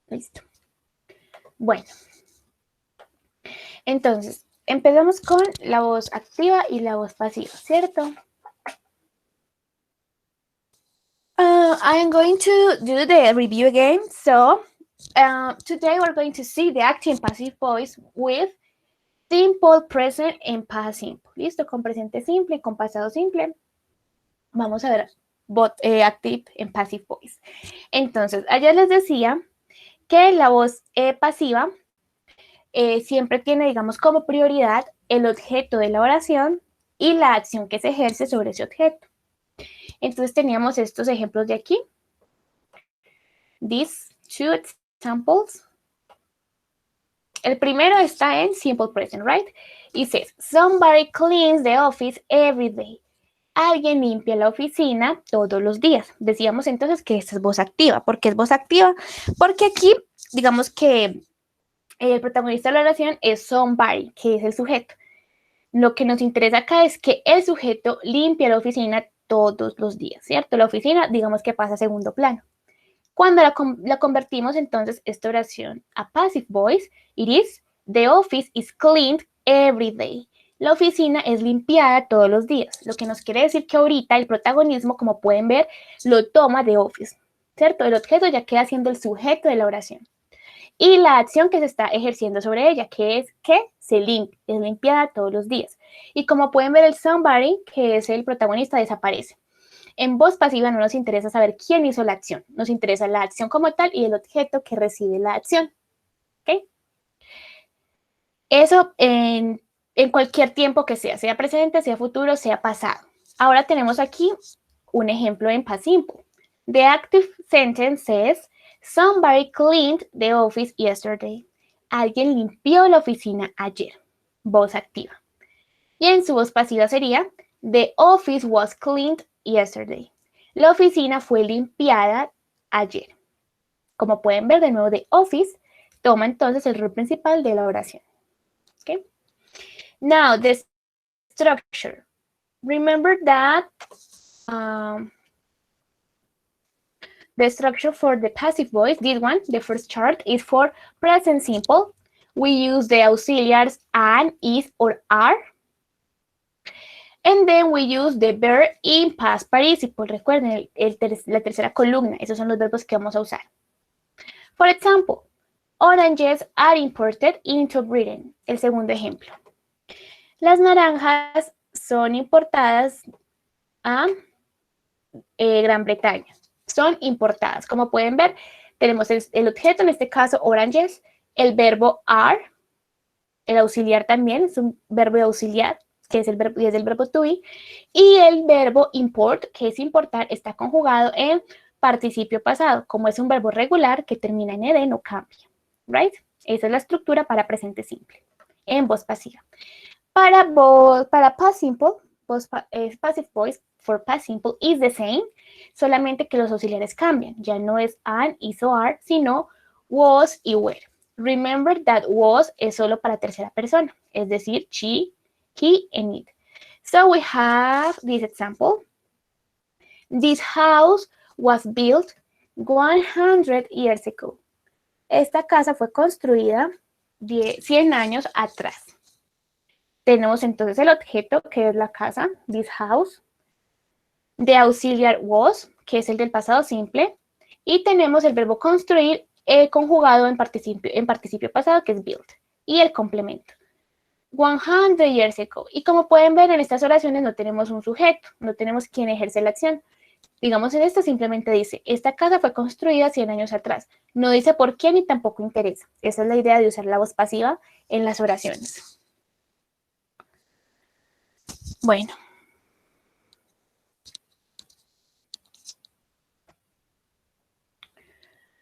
Listo. Bueno, entonces, empezamos con la voz activa y la voz pasiva, ¿cierto? I am going to do the review again. So, today we're going to see the active and passive voice with simple present and past simple. ¿Listo? Con presente simple y con pasado simple. Vamos a ver both active and passive voice. Entonces, ayer les decía que la voz pasiva siempre tiene, digamos, como prioridad el objeto de la oración y la acción que se ejerce sobre ese objeto. Entonces teníamos estos ejemplos de aquí. These two examples. El primero está en simple present, right? Y says, somebody cleans the office every day. Alguien limpia la oficina todos los días. Decíamos entonces que esta es voz activa. ¿Por qué es voz activa? Porque aquí, digamos que el protagonista de la oración es somebody, que es el sujeto. Lo que nos interesa acá es que el sujeto limpia la oficina todos los días, ¿cierto? La oficina, digamos que pasa a segundo plano. Cuando la convertimos entonces esta oración a passive voice, it is, the office is cleaned every day. La oficina es limpiada todos los días, lo que nos quiere decir que ahorita el protagonismo, como pueden ver, lo toma de office, ¿cierto? El objeto ya queda siendo el sujeto de la oración. Y la acción que se está ejerciendo sobre ella, que es que se limpia, es limpiada todos los días. Y como pueden ver, el somebody, que es el protagonista, desaparece. En voz pasiva no nos interesa saber quién hizo la acción, nos interesa la acción como tal y el objeto que recibe la acción. ¿Ok? Eso en cualquier tiempo que sea presente, sea futuro, sea pasado. Ahora tenemos aquí un ejemplo en past simple. The active sentence says, somebody cleaned the office yesterday. Alguien limpió la oficina ayer. Voz activa. Y en su voz pasiva sería, the office was cleaned yesterday. La oficina fue limpiada ayer. Como pueden ver, de nuevo, the office toma entonces el rol principal de la oración. Okay? Now, the structure. Remember that the structure for the passive voice, this one, the first chart, is for present simple. We use the auxiliaries and, is, or are. And then we use the verb in past participle. Recuerden, la tercera columna. Esos son los verbos que vamos a usar. For example, oranges are imported into Britain. El segundo ejemplo. Las naranjas son importadas a Gran Bretaña. Son importadas. Como pueden ver, tenemos el objeto, en este caso, oranges, el verbo are, el auxiliar también, es un verbo de auxiliar, que es el verbo to be, y el verbo import, que es importar, está conjugado en participio pasado, como es un verbo regular que termina en ed, no cambia, right? Esa es la estructura para presente simple, en voz pasiva. Para past simple, passive voice for past simple is the same, solamente que los auxiliares cambian, ya no es an, is o are, sino was y were. Remember that was es solo para tercera persona, es decir, she, he, and it. So we have this example. This house was built 100 years ago. Esta casa fue construida 100 años atrás. Tenemos entonces el objeto, que es la casa, this house. The auxiliar was, que es el del pasado simple. Y tenemos el verbo construir conjugado en participio pasado, que es built. Y el complemento. 100 years ago. Y como pueden ver, en estas oraciones no tenemos un sujeto, no tenemos quien ejerce la acción. Digamos, en esta simplemente dice, esta casa fue construida 100 años atrás. No dice por qué ni tampoco interesa. Esa es la idea de usar la voz pasiva en las oraciones. Bueno.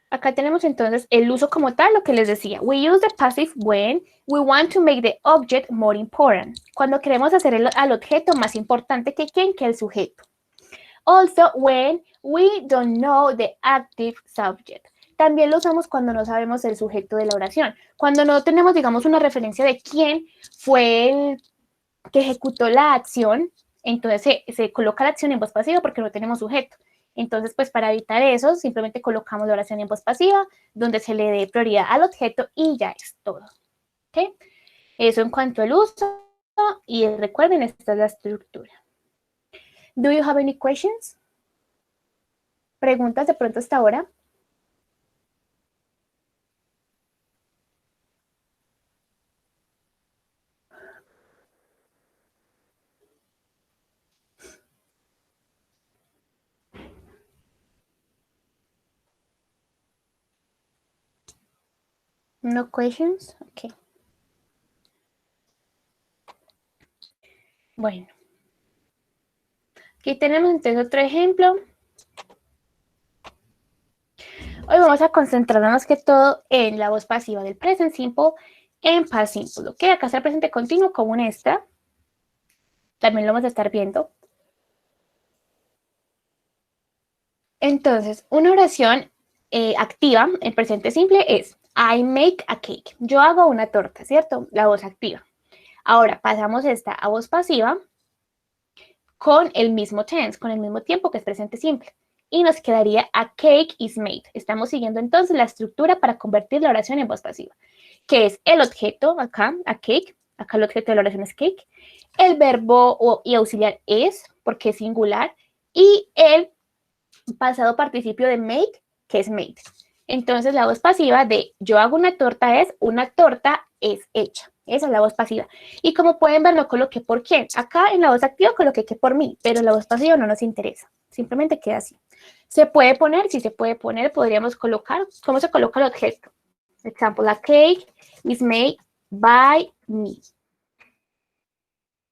Acá tenemos entonces el uso como tal, lo que les decía. We use the passive when we want to make the object more important. Cuando queremos hacer al objeto más importante que quién, que el sujeto. Also, when we don't know the active subject. También lo usamos cuando no sabemos el sujeto de la oración. Cuando no tenemos, digamos, una referencia de quién fue el que ejecutó la acción, entonces se coloca la acción en voz pasiva porque no tenemos sujeto. Entonces, pues para evitar eso, simplemente colocamos la oración en voz pasiva, donde se le dé prioridad al objeto y ya es todo. ¿Ok? Eso en cuanto al uso, y recuerden, esta es la estructura. Do you have any questions? ¿Preguntas de pronto hasta ahora? No questions? Ok. Bueno. Aquí tenemos entonces otro ejemplo. Hoy vamos a concentrarnos más que todo en la voz pasiva del present simple en past simple. ¿Ok? Acá está el presente continuo como un extra. También lo vamos a estar viendo. Entonces, una oración activa en presente simple es I make a cake. Yo hago una torta, ¿cierto? La voz activa. Ahora, pasamos esta a voz pasiva con el mismo tense, con el mismo tiempo que es presente simple. Y nos quedaría a cake is made. Estamos siguiendo entonces la estructura para convertir la oración en voz pasiva, que es el objeto, acá, a cake, acá el objeto de la oración es cake, el verbo y auxiliar es, porque es singular, y el pasado participio de make, que es made. Entonces la voz pasiva de yo hago una torta es hecha. Esa es la voz pasiva. Y como pueden ver, no coloqué por quién. Acá en la voz activa coloqué que por mí, pero la voz pasiva no nos interesa. Simplemente queda así. Se puede poner, si se puede poner, podríamos colocar, ¿cómo se coloca el objeto? Example, a cake is made by me.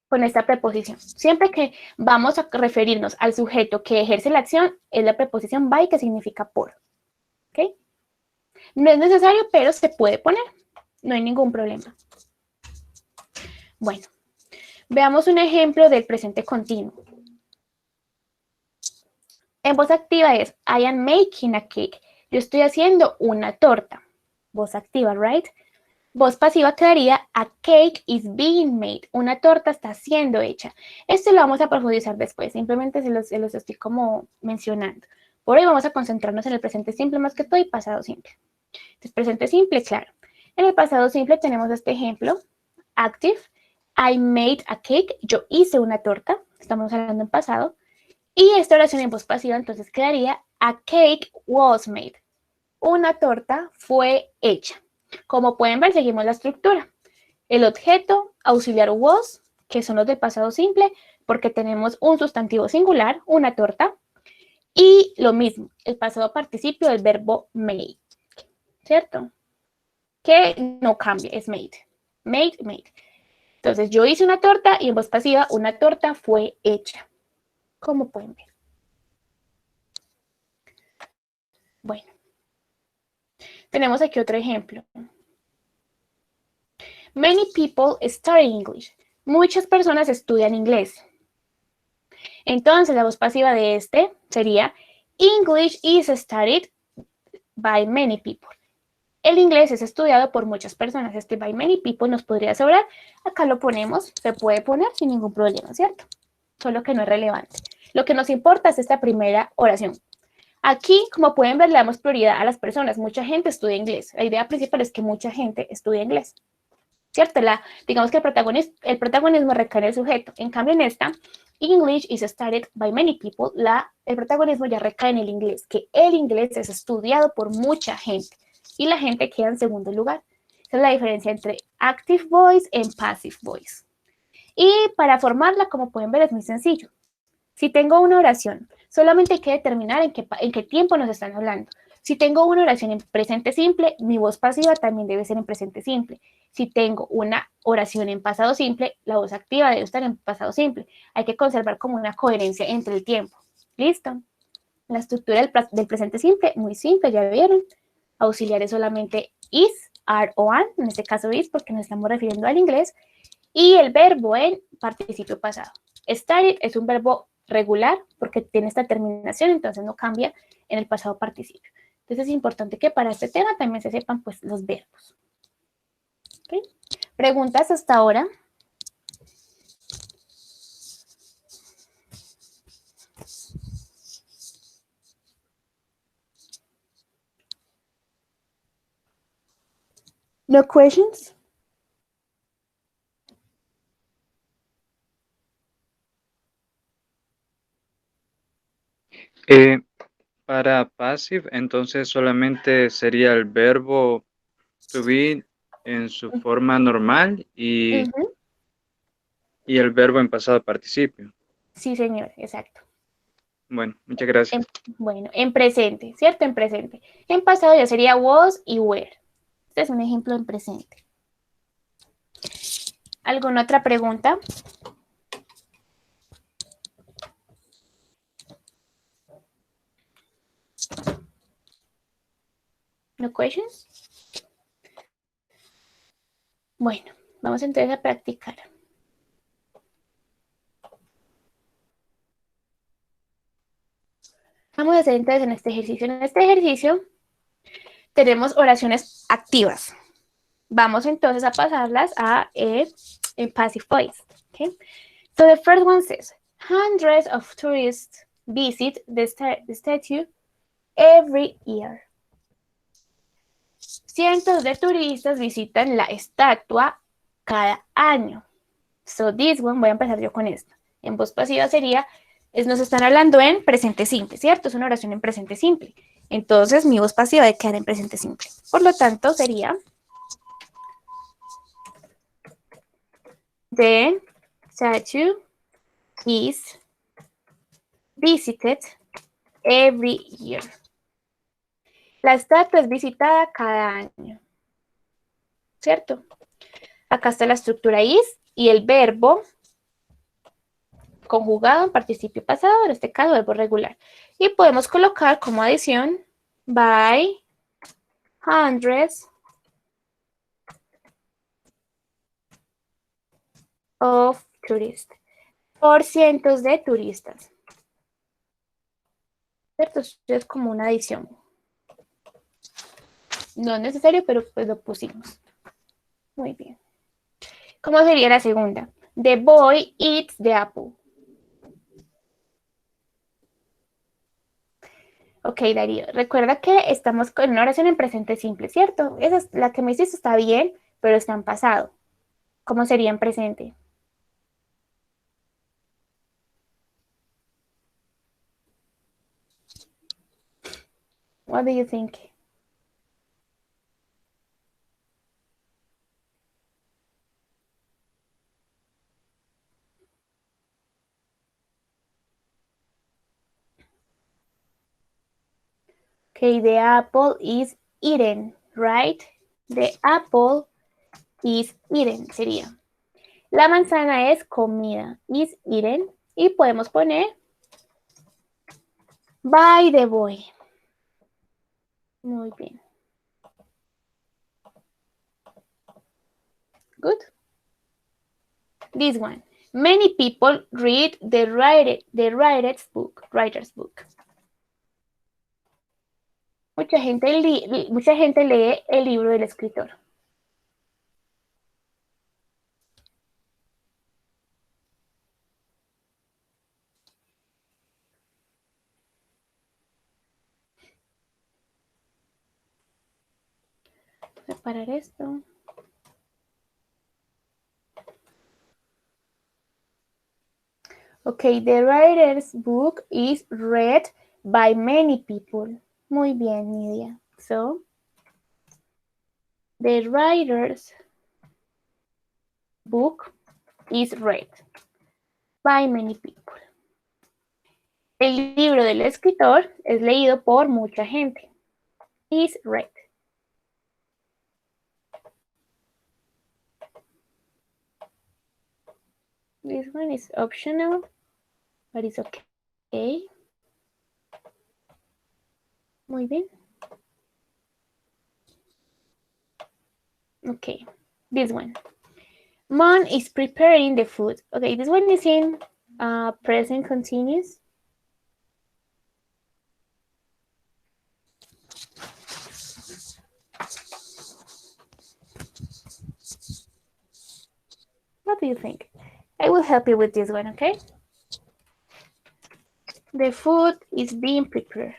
Con esta preposición. Siempre que vamos a referirnos al sujeto que ejerce la acción, es la preposición by, que significa por. ¿Ok? No es necesario, pero se puede poner. No hay ningún problema. Bueno, veamos un ejemplo del presente continuo. En voz activa es I am making a cake. Yo estoy haciendo una torta. Voz activa, right? Voz pasiva quedaría a cake is being made. Una torta está siendo hecha. Esto lo vamos a profundizar después. Simplemente se los estoy como mencionando. Por hoy vamos a concentrarnos en el presente simple más que todo y pasado simple. Entonces, presente simple, claro. En el pasado simple tenemos este ejemplo. Active. I made a cake. Yo hice una torta. Estamos hablando en pasado. Y esta oración en voz pasiva entonces quedaría a cake was made. Una torta fue hecha. Como pueden ver, seguimos la estructura. El objeto, auxiliar was, que son los del pasado simple, porque tenemos un sustantivo singular, una torta, y lo mismo, el pasado participio del verbo made, ¿cierto? Que no cambia, es made. Made, made. Entonces, yo hice una torta y en voz pasiva, una torta fue hecha. Como pueden ver. Bueno, tenemos aquí otro ejemplo. Many people study English. Muchas personas estudian inglés. Entonces, la voz pasiva de este sería English is studied by many people. El inglés es estudiado por muchas personas. Este by many people nos podría sobrar. Acá lo ponemos, se puede poner sin ningún problema, ¿cierto? Solo que no es relevante. Lo que nos importa es esta primera oración. Aquí, como pueden ver, le damos prioridad a las personas. Mucha gente estudia inglés. La idea principal es que mucha gente estudia inglés. ¿Cierto? Digamos que el protagonismo recae en el sujeto. En cambio, en esta, English is studied by many people, el protagonismo ya recae en el inglés, que el inglés es estudiado por mucha gente y la gente queda en segundo lugar. Esa es la diferencia entre active voice y passive voice. Y para formarla, como pueden ver, es muy sencillo. Si tengo una oración, solamente hay que determinar en qué tiempo nos están hablando. Si tengo una oración en presente simple, mi voz pasiva también debe ser en presente simple. Si tengo una oración en pasado simple, la voz activa debe estar en pasado simple. Hay que conservar como una coherencia entre el tiempo. ¿Listo? La estructura del presente simple, muy simple, ya vieron. Auxiliares solamente is, are o an, en este caso is porque nos estamos refiriendo al inglés. Y el verbo en participio pasado. Studied es un verbo regular porque tiene esta terminación, entonces no cambia en el pasado participio. Entonces es importante que para este tema también se sepan pues los verbos. ¿Okay? ¿Preguntas hasta ahora? No questions? Para passive, entonces solamente sería el verbo to be en su forma normal y el verbo en pasado participio. Sí, señor, exacto. Bueno, muchas gracias. Bueno, en presente, ¿cierto? En presente. En pasado ya sería was y were. Este es un ejemplo en presente. ¿Alguna otra pregunta? No questions? Bueno, vamos entonces a practicar. Vamos a hacer entonces en este ejercicio. En este ejercicio tenemos oraciones activas. Vamos entonces a pasarlas a en passive voice. Okay? So the first one says, hundreds of tourists visit the statue every year. Cientos de turistas visitan la estatua cada año. So this one, voy a empezar yo con esto. En voz pasiva sería, nos están hablando en presente simple, ¿cierto? Es una oración en presente simple. Entonces mi voz pasiva debe quedar en presente simple. Por lo tanto sería the statue is visited every year. La estatua es visitada cada año, ¿cierto? Acá está la estructura is y el verbo conjugado en participio pasado, en este caso verbo regular. Y podemos colocar como adición by hundreds of tourists. Por cientos de turistas. ¿Cierto? Esto es como una adición. No es necesario, pero pues lo pusimos. Muy bien. ¿Cómo sería la segunda? The boy eats the apple. Ok, Darío, recuerda que estamos con una oración en presente simple, ¿cierto? Esa es, la que me hiciste está bien, pero está en pasado. ¿Cómo sería en presente? What do you think? Okay, the apple is eaten, right? The apple is eaten sería. La manzana es comida, is eaten. Y podemos poner by the boy. Muy bien. Good. This one. Many people read the writer's book. Mucha gente lee el libro del escritor. Separar esto. Okay, the writer's book is read by many people. Muy bien, Nidia. So, the writer's book is read by many people. El libro del escritor es leído por mucha gente. Is read. This one is optional, but it's okay. Muy bien. Okay, this one. Mom is preparing the food. Okay, this one is in present continuous. What do you think? I will help you with this one, okay? The food is being prepared.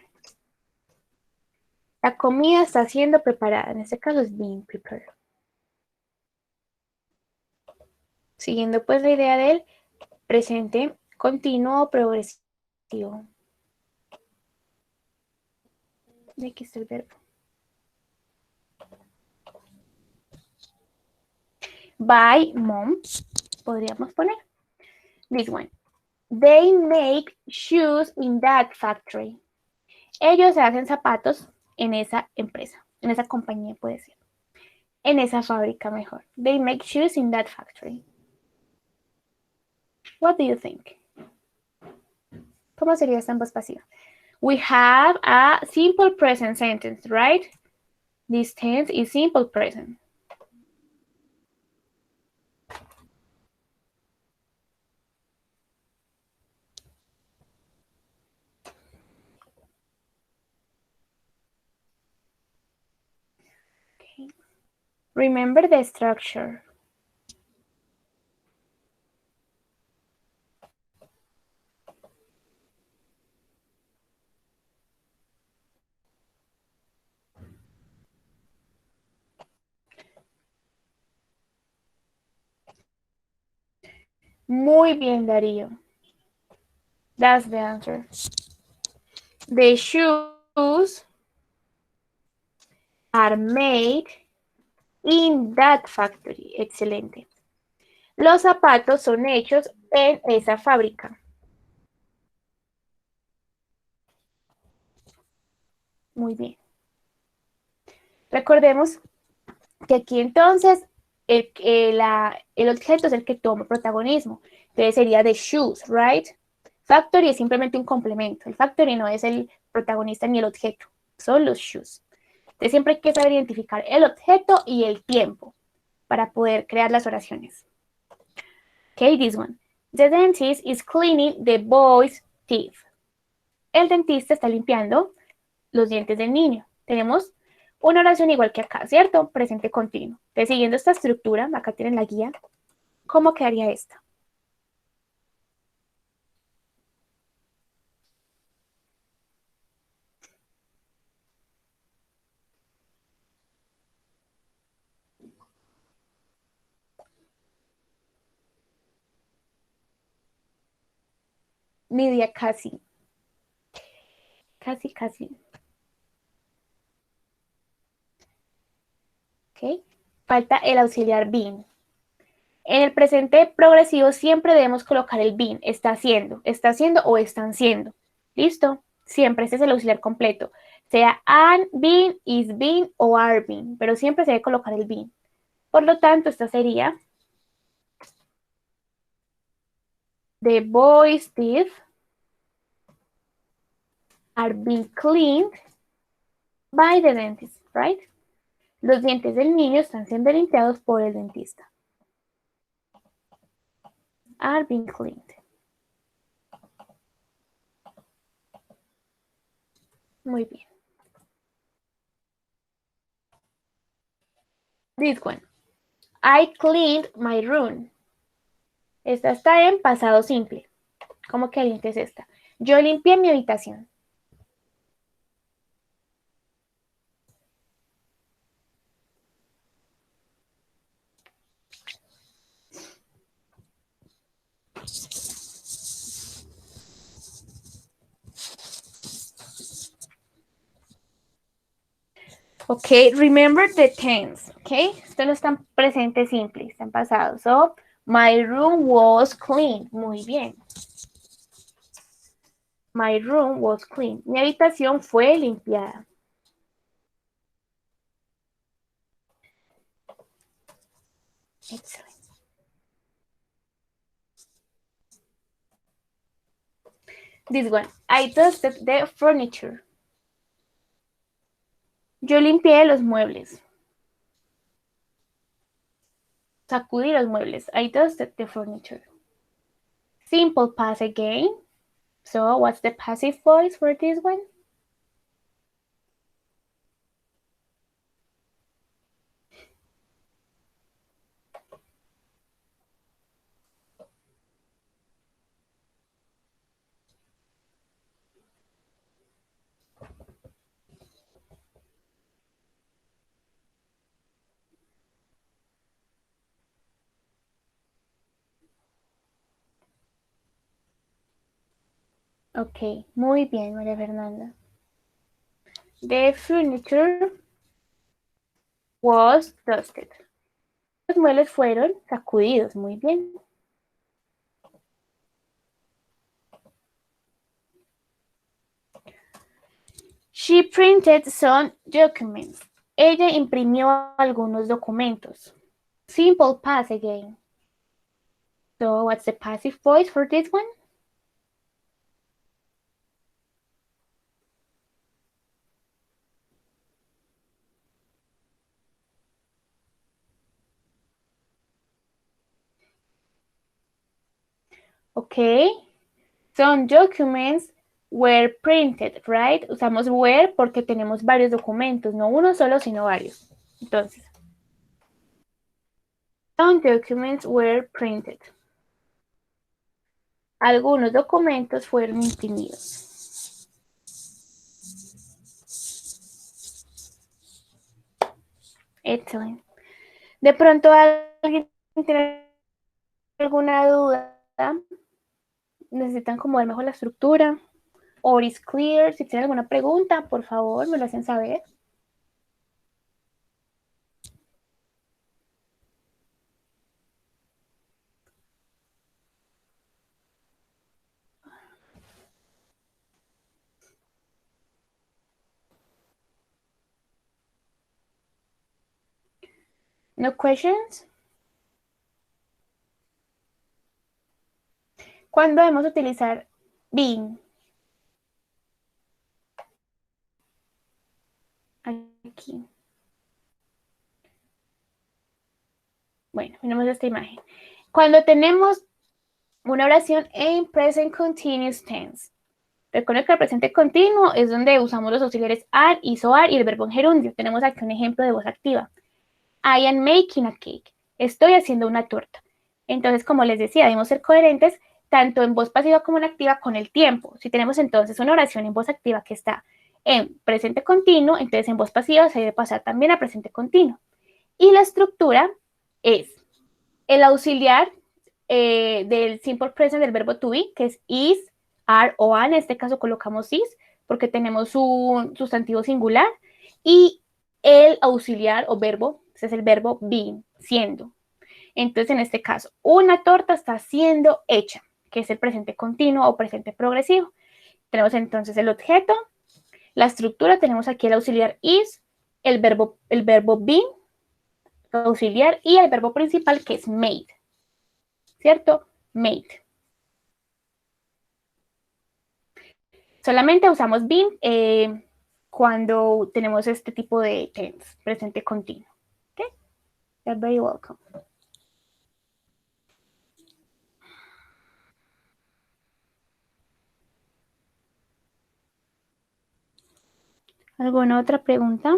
La comida está siendo preparada. En este caso es being prepared. Siguiendo pues la idea del presente continuo o progresivo. De aquí está el verbo. By mom, podríamos poner. This one. They make shoes in that factory. Ellos hacen zapatos en esa empresa, en esa compañía puede ser. En esa fábrica mejor. They make shoes in that factory. What do you think? ¿Cómo sería esta en voz pasiva? We have a simple present sentence, right? This tense is simple present. Okay. Remember the structure. Muy bien, Darío. That's the answer. The shoes are made in that factory. Excelente. Los zapatos son hechos en esa fábrica. Muy bien. Recordemos que aquí entonces el objeto es el que toma protagonismo. Entonces sería the shoes, right? Factory es simplemente un complemento. El factory no es el protagonista ni el objeto. Son los shoes. Entonces siempre hay que saber identificar el objeto y el tiempo para poder crear las oraciones. Okay, this one. The dentist is cleaning the boy's teeth. El dentista está limpiando los dientes del niño. Tenemos una oración igual que acá, ¿cierto? Presente continuo. Entonces, siguiendo esta estructura, acá tienen la guía. ¿Cómo quedaría esta? Nidia, casi. Casi, casi. ¿Ok? Falta el auxiliar been. En el presente progresivo siempre debemos colocar el been. Está haciendo o están siendo. ¿Listo? Siempre, este es el auxiliar completo. Sea an, been, is been o are been. Pero siempre se debe colocar el been. Por lo tanto, esta sería the boy's teeth are being cleaned by the dentist, right? Los dientes del niño están siendo limpiados por el dentista. Are being cleaned. Muy bien. This one. I cleaned my room. Esta está en pasado simple. ¿Cómo que es esta? Yo limpié mi habitación. Ok, remember the tense, ok? Esto no está en presente simple, está en pasado. So, my room was clean. Muy bien. My room was clean. Mi habitación fue limpiada. Excellent. This one. I dusted the furniture. Yo limpié los muebles. Sacudí los muebles. I dusted the furniture. Simple past again. So what's the passive voice for this one? Ok, muy bien, María Fernanda. The furniture was dusted. Los muebles fueron sacudidos, muy bien. She printed some documents. Ella imprimió algunos documentos. Simple past again. So what's the passive voice for this one? Okay. Some documents were printed, right? Usamos were porque tenemos varios documentos, no uno solo, sino varios. Entonces, some documents were printed. Algunos documentos fueron imprimidos. Excelente. De pronto alguien tiene alguna duda, necesitan como ver mejor la estructura. Or is clear. Si tienen alguna pregunta, por favor, me lo hacen saber. No questions. ¿Cuándo debemos utilizar been? Aquí. Bueno, miremos esta imagen. Cuando tenemos una oración en present continuous tense. Recuerden que el presente continuo es donde usamos los auxiliares are, is o are y el verbo en gerundio. Tenemos aquí un ejemplo de voz activa. I am making a cake. Estoy haciendo una torta. Entonces, como les decía, debemos ser coherentes tanto en voz pasiva como en activa con el tiempo. Si tenemos entonces una oración en voz activa que está en presente continuo, entonces en voz pasiva se debe pasar también a presente continuo. Y la estructura es el auxiliar del simple present del verbo to be, que es is, are o an. En este caso colocamos is porque tenemos un sustantivo singular. Y el auxiliar o verbo, ese es el verbo being, siendo. Entonces, en este caso, una torta está siendo hecha, que es el presente continuo o presente progresivo. Tenemos entonces el objeto, la estructura, tenemos aquí el auxiliar is, el verbo being, auxiliar, y el verbo principal que es made. ¿Cierto? Made. Solamente usamos been cuando tenemos este tipo de tense, presente continuo. ¿Ok? You're very welcome. ¿Alguna otra pregunta?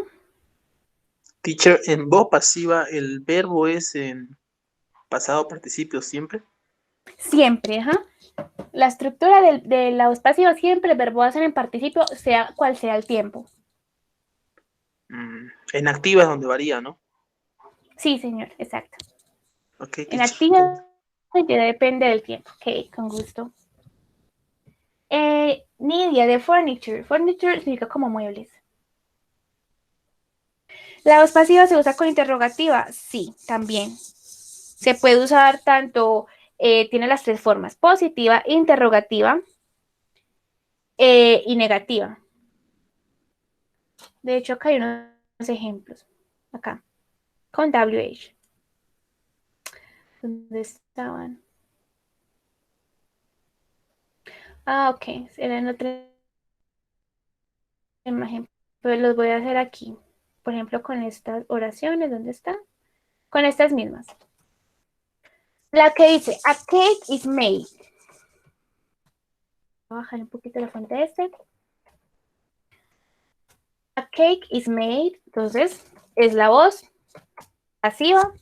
Teacher, en voz pasiva, ¿el verbo es en pasado participio siempre? Siempre, ajá. La estructura de la voz pasiva siempre el verbo hacen en participio, sea cual sea el tiempo. En activa es donde varía, ¿no? Sí, señor, exacto. Okay, En teacher. activa ya depende del tiempo. Ok, con gusto. Nidia, de furniture. Furniture significa como muebles. ¿La voz pasiva se usa con interrogativa? Sí, también. Se puede usar tanto, tiene las tres formas, positiva, interrogativa y negativa. De hecho, acá hay unos ejemplos. Acá, con WH. ¿Dónde estaban? Ah, ok, era en otra imagen. Pero los voy a hacer aquí. Por ejemplo, con estas oraciones, ¿dónde están? Con estas mismas. La que dice, a cake is made. Voy a bajar un poquito la fuente de este. A cake is made. Entonces, es la voz pasiva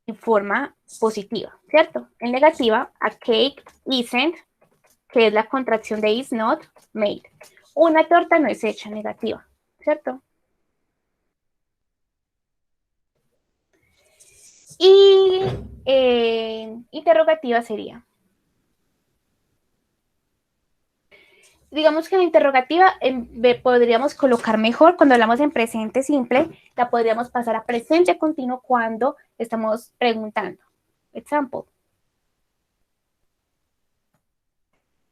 en forma positiva, ¿cierto? En negativa, a cake isn't, que es la contracción de is not made. Una torta no es hecha, negativa, ¿cierto? Y interrogativa sería, digamos que en la interrogativa podríamos colocar mejor, cuando hablamos en presente simple, la podríamos pasar a presente continuo cuando estamos preguntando. Example.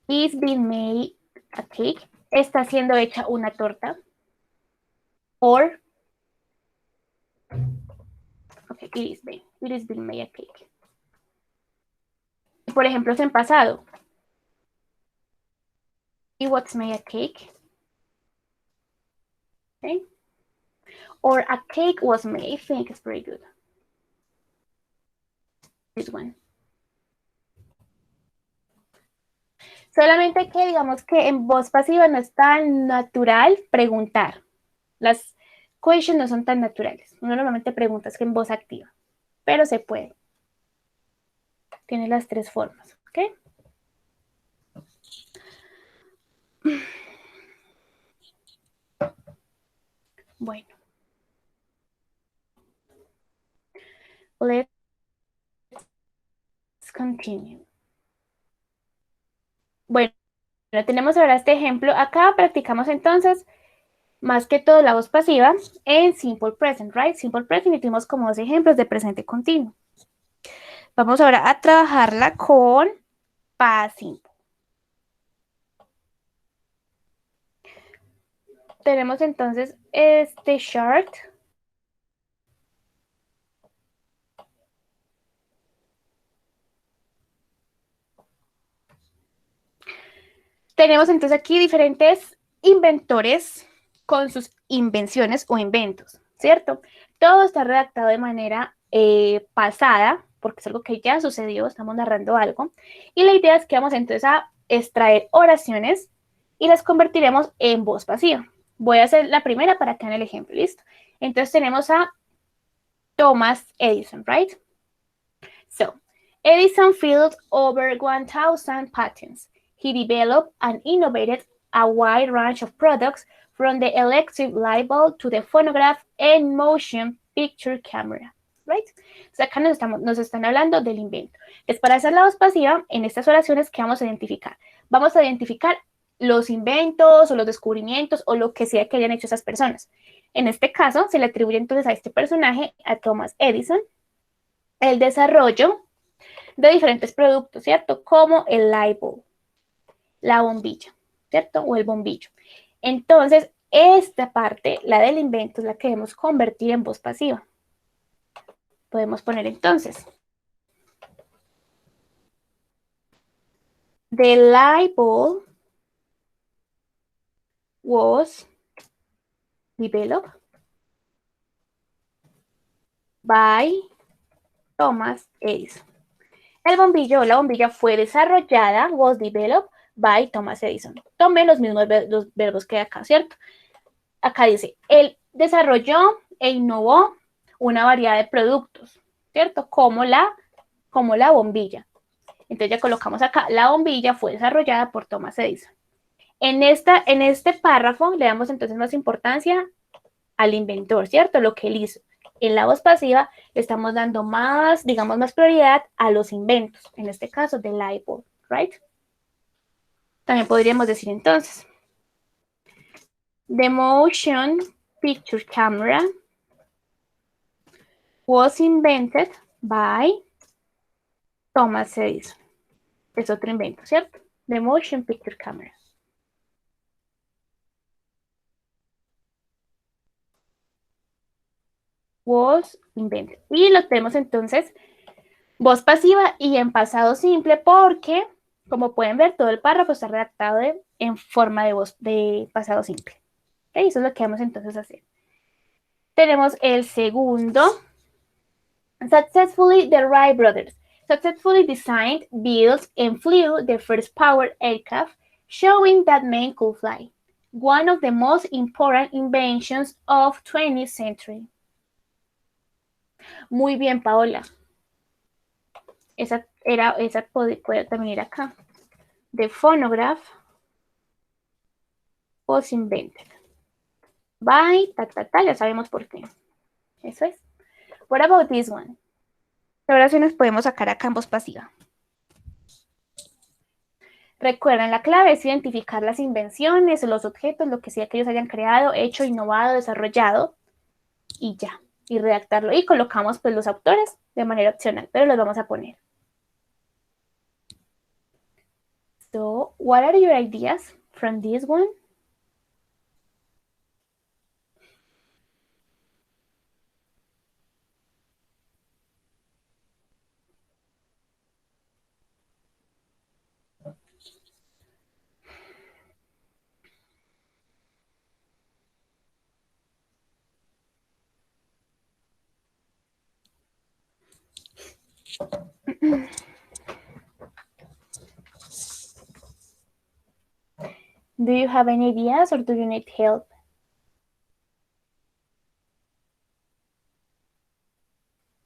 Is being made a cake. Está siendo hecha una torta. Or, okay, it is being made a cake. Por ejemplo, es en pasado. It was made a cake. Okay. Or a cake was made. I think it's very good. This one. Solamente que digamos que en voz pasiva no es tan natural preguntar. Las questions no son tan naturales. Uno normalmente pregunta es que en voz activa, pero se puede. Tiene las tres formas, ¿ok? Bueno. Let's continue. Bueno, tenemos ahora este ejemplo. Acá practicamos entonces más que todo la voz pasiva en simple present, right? Simple present y tuvimos como dos ejemplos de presente continuo. Vamos ahora a trabajarla con past simple. Tenemos entonces este chart. Tenemos entonces aquí diferentes inventores con sus invenciones o inventos, ¿cierto? Todo está redactado de manera pasada, porque es algo que ya sucedió, estamos narrando algo. Y la idea es que vamos entonces a extraer oraciones y las convertiremos en voz pasiva. Voy a hacer la primera para que vean el ejemplo, ¿listo? Entonces tenemos a Thomas Edison, right? So, Edison filed over 1,000 patents. He developed and innovated a wide range of products from the electric light bulb to the phonograph and motion picture camera, right? O sea, acá nos están hablando del invento. Es para hacer la voz pasiva, en estas oraciones que vamos a identificar. Vamos a identificar los inventos o los descubrimientos o lo que sea que hayan hecho esas personas. En este caso, se le atribuye entonces a este personaje, a Thomas Edison, el desarrollo de diferentes productos, ¿cierto? Como el light bulb, la bombilla, ¿cierto? O el bombillo. Entonces, esta parte, la del invento, es la que debemos convertir en voz pasiva. Podemos poner entonces, the light bulb was developed by Thomas Edison. El bombillo o la bombilla fue desarrollada, was developed by Thomas Edison. Tome los mismos los verbos que hay acá, ¿cierto? Acá dice, él desarrolló e innovó una variedad de productos, ¿cierto? Como la bombilla. Entonces ya colocamos acá, la bombilla fue desarrollada por Thomas Edison. En este párrafo le damos entonces más importancia al inventor, ¿cierto? Lo que él hizo. En la voz pasiva le estamos dando más, digamos, más prioridad a los inventos. En este caso, del light bulb, right? También podríamos decir entonces, the motion picture camera was invented by Thomas Edison. Es otro invento, ¿cierto? The motion picture camera. Was invented. Y lo tenemos entonces voz pasiva y en pasado simple porque, como pueden ver, todo el párrafo está redactado en forma de voz de pasado simple. ¿Okay? Eso es lo que vamos entonces a hacer. Tenemos el segundo. Successfully, the Wright brothers successfully designed, built, and flew the first powered aircraft, showing that men could fly. One of the most important inventions of 20th century. Muy bien, Paola. Esa puede también ir acá. The phonograph was invented by ya sabemos por qué. Eso es. What about this one? ¿Qué oraciones podemos sacar acá en voz pasiva? Recuerden, la clave es identificar las invenciones, los objetos, lo que sea que ellos hayan creado, hecho, innovado, desarrollado, y ya, y redactarlo. Y colocamos pues los autores de manera opcional, pero los vamos a poner. So, what are your ideas from this one? Do you have any ideas or do you need help?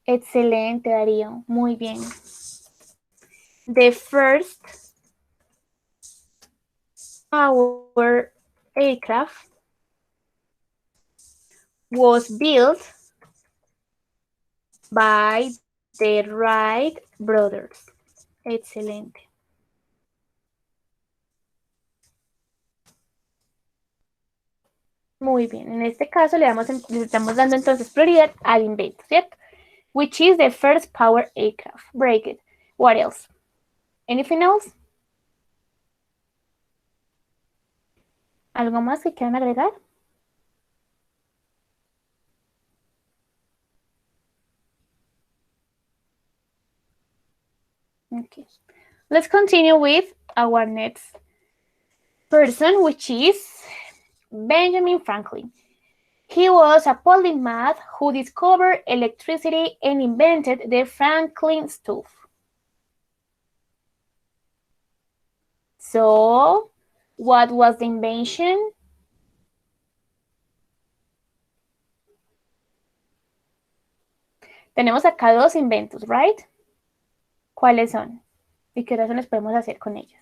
Excelente, Darío. Muy bien. The first our aircraft was built by the Wright brothers. Excelente. Muy bien. En este caso le estamos dando entonces prioridad al invento, ¿cierto? Which is the first power aircraft. Break it. What else? Anything else? ¿Algo más que quieran agregar? Okay. Let's continue with our next person, which is Benjamin Franklin. He was a polymath who discovered electricity and invented the Franklin stove. So, what was the invention? Tenemos acá dos inventos, right? ¿Cuáles son? ¿Y qué razones podemos hacer con ellos?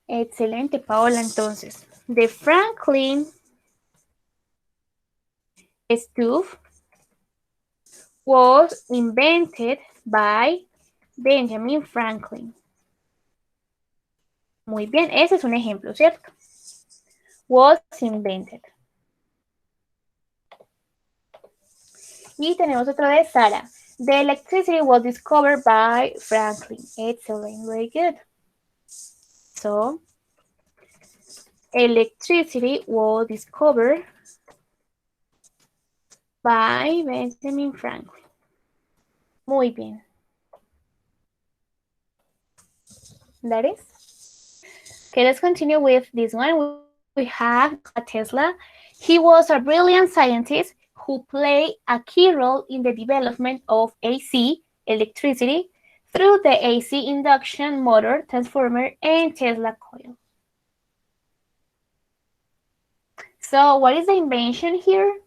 Excelente, Paola. Entonces, the Franklin stove was invented by Benjamin Franklin. Muy bien, ese es un ejemplo, ¿cierto? Was invented. Y tenemos otro de Sara. The electricity was discovered by Franklin. Excellent, very good. So, electricity was discovered by Benjamin Franklin. Muy bien. That is. Okay, let's continue with this one. We have Tesla. He was a brilliant scientist who played a key role in the development of AC, electricity, through the AC induction motor, transformer, and Tesla coil. So what is the invention here?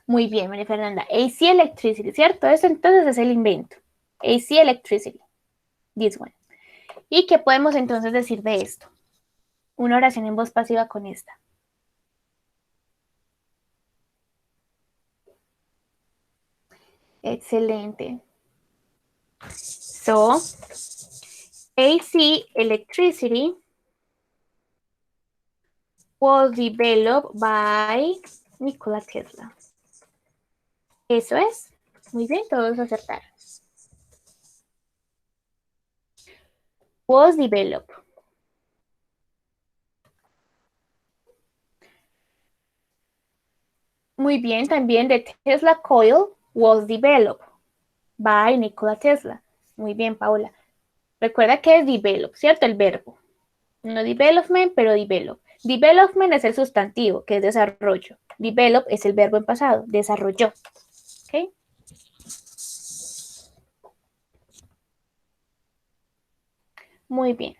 Muy bien, María Fernanda. AC electricity, ¿cierto? Eso entonces es el invento. AC electricity. This one. ¿Y qué podemos entonces decir de esto? Una oración en voz pasiva con esta. Excelente. So, AC electricity was developed by Nikola Tesla. Eso es. Muy bien, todos acertaron. Was developed. Muy bien, también the Tesla coil was developed by Nikola Tesla. Muy bien, Paula. Recuerda que es develop, ¿cierto? El verbo. No development, pero develop. Development es el sustantivo, que es desarrollo. Develop es el verbo en pasado, desarrolló. ¿Ok? Muy bien.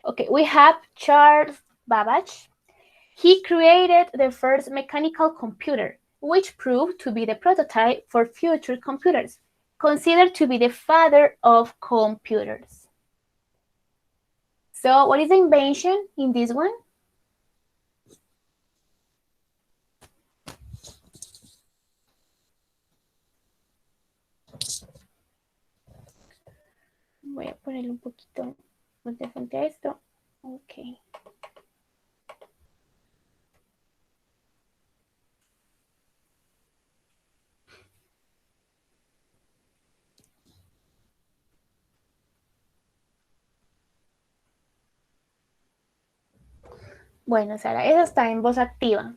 Okay, we have Charles Babbage. He created the first mechanical computer, which proved to be the prototype for future computers, considered to be the father of computers. So, what is the invention in this one? Voy a ponerle un poquito más de frente a esto. Ok. Bueno, Sara, esa está en voz activa.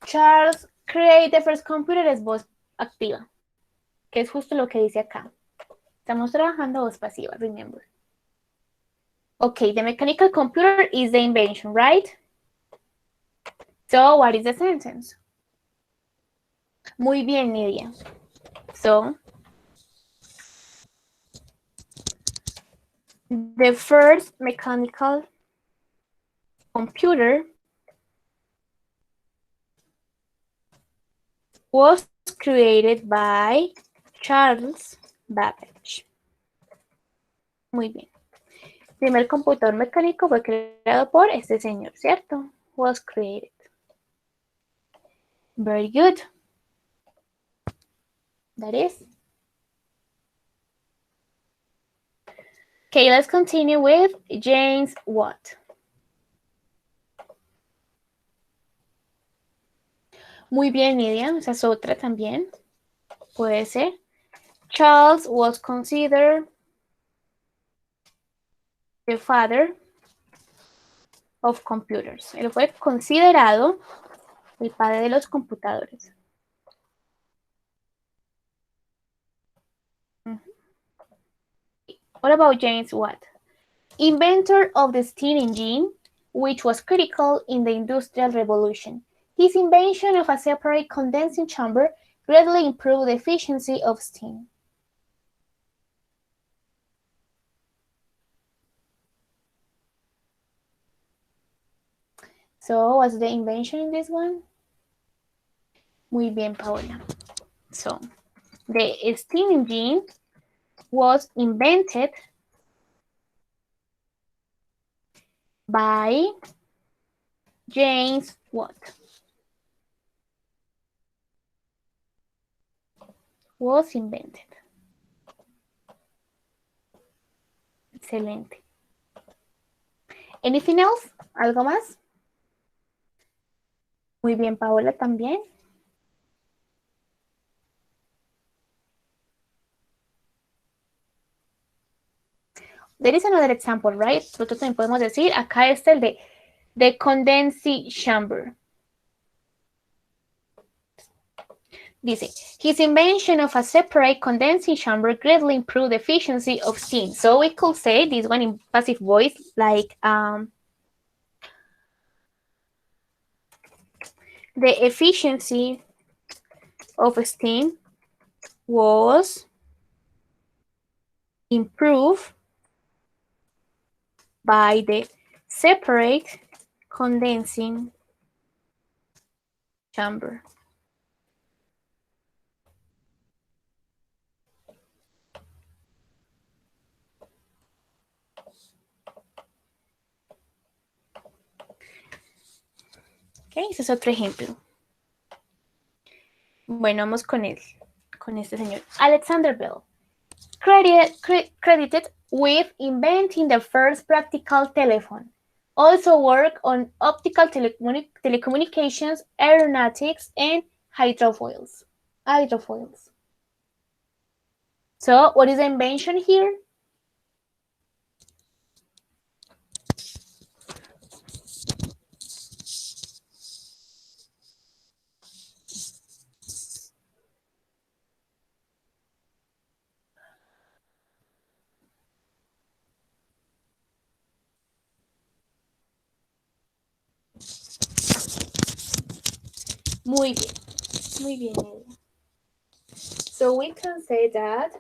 Charles create the first computer es voz activa, que es justo lo que dice acá. Estamos trabajando voz pasiva, remember. Okay, the mechanical computer is the invention, right? So, what is the sentence? Muy bien, Nidia. So, the first mechanical computer was created by Charles Babbage. Muy bien. El primer computador mecánico fue creado por este señor, ¿cierto? Was created. Very good. That is. Okay, let's continue with James Watt. Muy bien, Nidia. Esa es otra también. Puede ser. Charles was considered the father of computers. Él fue considerado el padre de los computadores. What about James Watt? Inventor of the steam engine, which was critical in the Industrial Revolution. His invention of a separate condensing chamber greatly improved the efficiency of steam. So, what's the invention in this one? Muy bien, Paola. So, the steam engine was invented by James Watt. Was invented. Excelente. Anything else? ¿Algo más? Muy bien, Paola, también. There is another example, right? Nosotros también podemos decir, acá está el de the condensing chamber. Dice, his invention of a separate condensing chamber greatly improved the efficiency of steam. So we could say this one in passive voice, like the efficiency of steam was improved by the separate condensing chamber. Okay, ese es otro ejemplo. Bueno, vamos con él, con este señor. Alexander Bell, credited with inventing the first practical telephone. Also worked on optical telecommunications, aeronautics, and hydrofoils. So, what is the invention here? Muy bien. Muy bien, Ella. So we can say that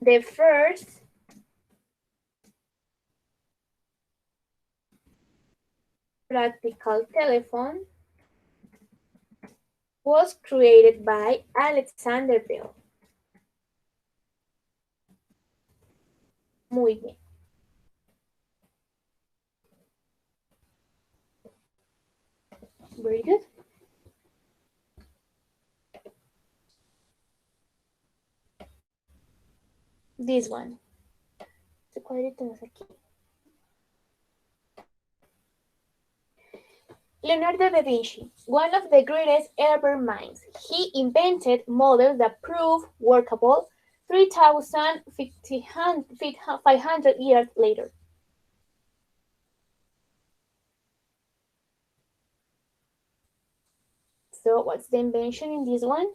the first practical telephone was created by Alexander Bell. Muy bien. Very good. This one. Este cuadrito no es aquí. Leonardo da Vinci, one of the greatest ever minds. He invented models that prove workable 3,500 years later. So what's the invention in this one?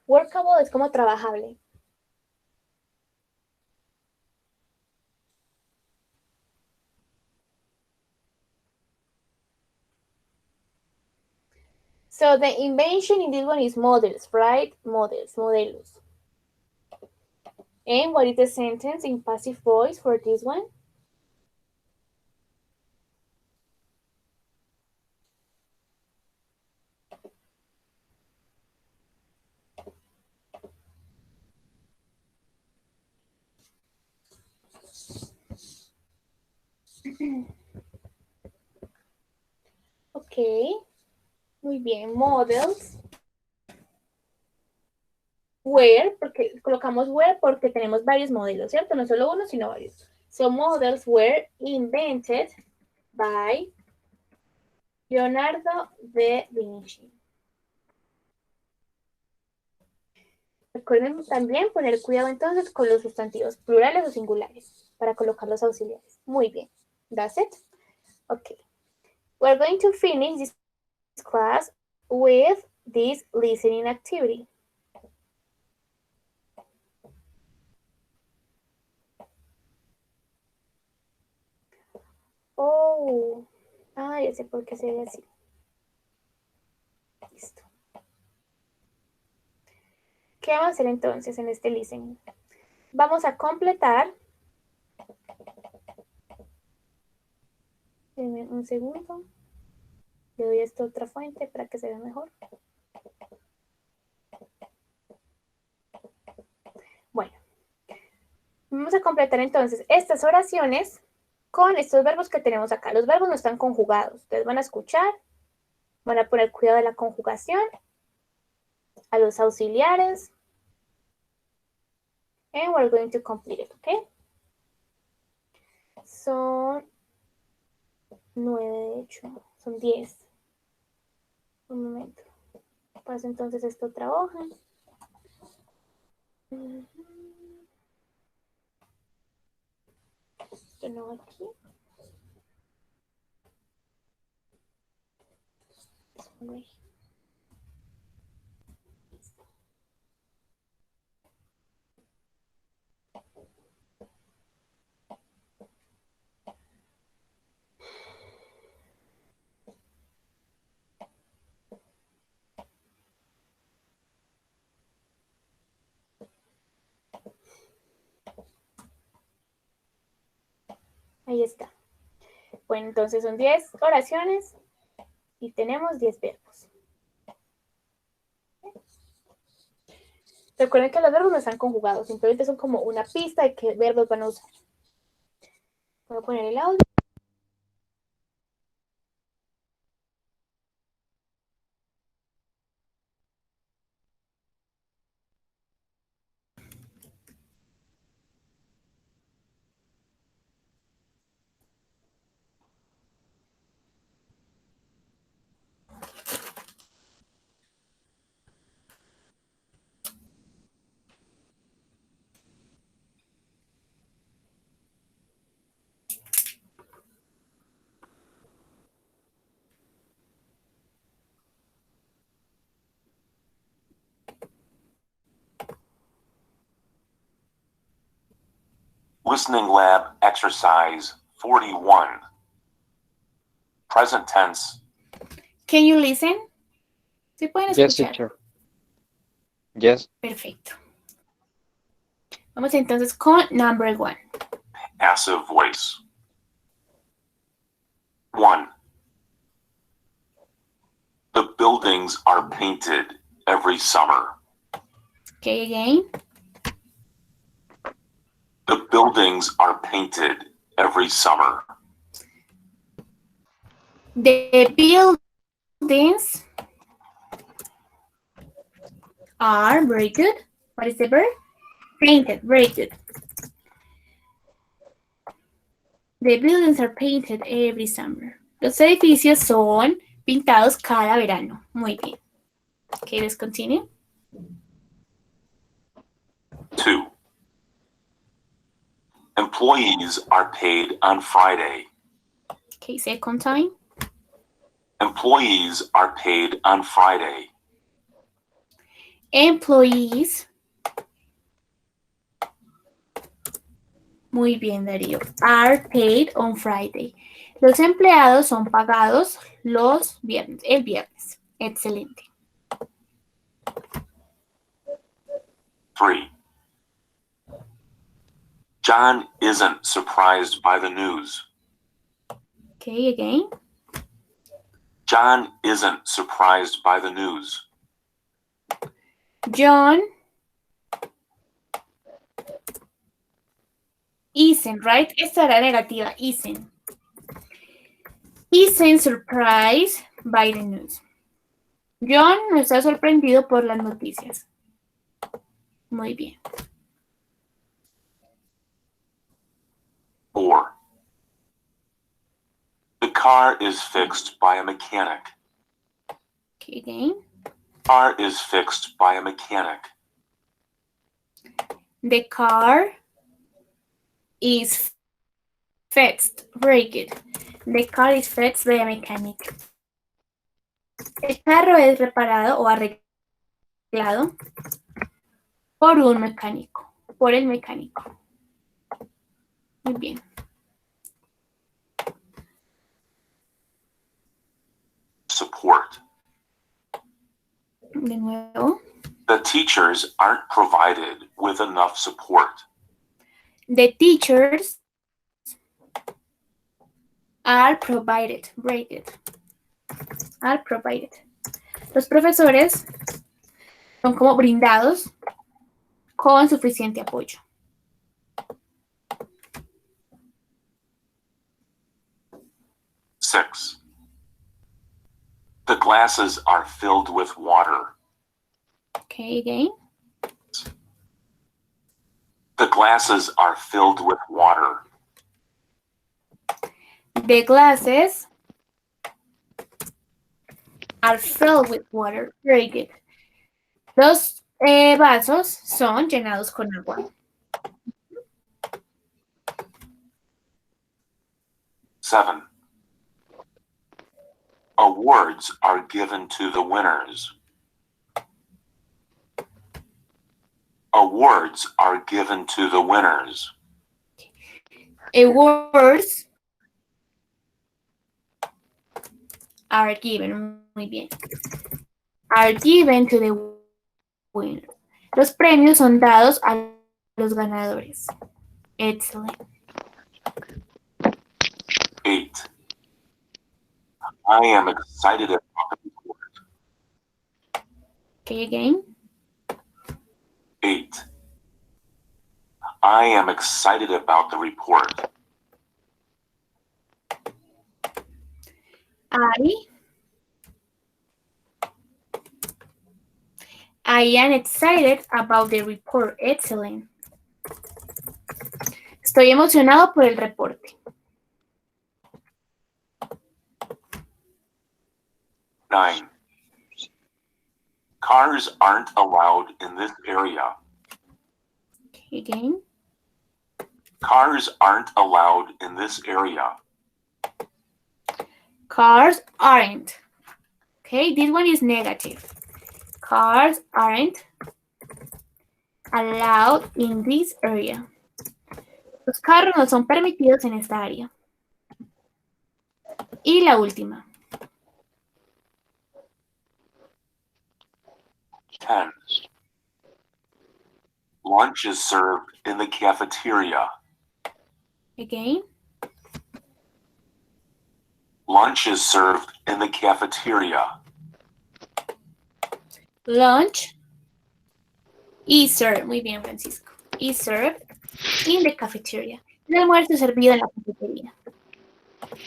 Workable es como trabajable. So the invention in this one is models, right? Models, modelos. And what is the sentence in passive voice for this one? Ok, muy bien, models. Were, porque colocamos were porque tenemos varios modelos, ¿cierto? No solo uno, sino varios. So models were invented by Leonardo da Vinci. Recuerden también poner cuidado entonces con los sustantivos plurales o singulares para colocar los auxiliares. Muy bien. That's it. Okay. We're going to finish this class with this listening activity. Oh, ya sé por qué se ve así. Listo. ¿Qué vamos a hacer entonces en este listening? Vamos a completar. Denme un segundo. Le doy a esta otra fuente para que se vea mejor. Bueno, vamos a completar entonces estas oraciones con estos verbos que tenemos acá. Los verbos no están conjugados. Ustedes van a escuchar, van a poner cuidado de la conjugación, a los auxiliares. And we're going to complete it, ¿ok? Son 9, de hecho. Son 10. Un momento. Paso entonces esta otra hoja. Esto no aquí. Ahí está. Bueno, entonces son 10 oraciones y tenemos 10 verbos. Recuerden que los verbos no están conjugados, simplemente son como una pista de qué verbos van a usar. Voy a poner el audio. Listening lab exercise 41. Present tense. Can you listen? ¿Sí pueden Yes, escuchar? teacher. Yes. Perfecto. Vamos entonces con number 1. Passive voice. 1. The buildings are painted every summer. Okay, again. The buildings are painted every summer. The buildings are very good. What is the verb? Painted, very good. The buildings are painted every summer. Los edificios son pintados cada verano. Muy bien. Okay, let's continue. 2. Employees are paid on Friday. Okay, second time. Employees are paid on Friday. Employees. Muy bien, Darío. Are paid on Friday. Los empleados son pagados los viernes, el viernes. Excelente. 3. John isn't surprised by the news. Okay, again. John isn't surprised by the news. John isn't, right? Esta era negativa, isn't. Isn't surprised by the news. John no está sorprendido por las noticias. Muy bien. 4. The car is fixed by a mechanic. Okay, again. Car is fixed by a mechanic. The car is fixed. Very good. The car is fixed by a mechanic. El carro es reparado o arreglado por un mecánico. Por el mecánico. Muy bien. Support. De nuevo. The teachers aren't provided with enough support. The teachers are provided. Very good. Are provided. Los profesores son como brindados con suficiente apoyo. 6. The glasses are filled with water. Okay, again. The glasses are filled with water. The glasses are filled with water. Very good. Los vasos son llenados con agua. 7. Awards are given to the winners. Awards are given to the winners. Awards are given. Muy bien. Are given to the winners. Los premios son dados a los ganadores. Excellent. 8. I am excited about the report. Okay, again. 8. I am excited about the report. I am excited about the report. Excellent. Estoy emocionado por el reporte. 9. Cars aren't allowed in this area. Okay, again. Cars aren't allowed in this area. Cars aren't. Okay, this one is negative. Cars aren't allowed in this area. Los carros no son permitidos en esta área. Y la última. 10. Lunch is served in the cafeteria. Again. Lunch is served in the cafeteria. Lunch is served. Muy bien, Francisco. Is served in the cafeteria. El almuerzo es servido en la cafetería.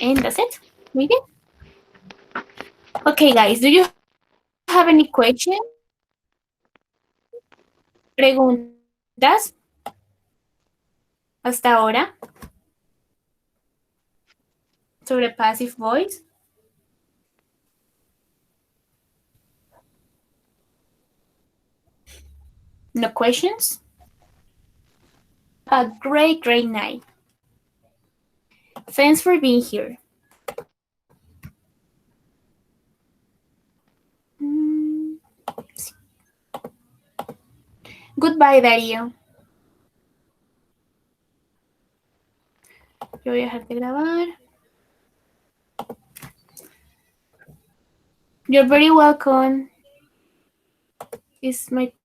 And that's it. Muy bien. Okay, guys, do you have any questions? ¿Preguntas? Hasta ahora. Sobre passive voice. No questions? A great night. Thanks for being here. Sí. Goodbye, Darío. Yo voy a dejar de grabar. You're very welcome. It's my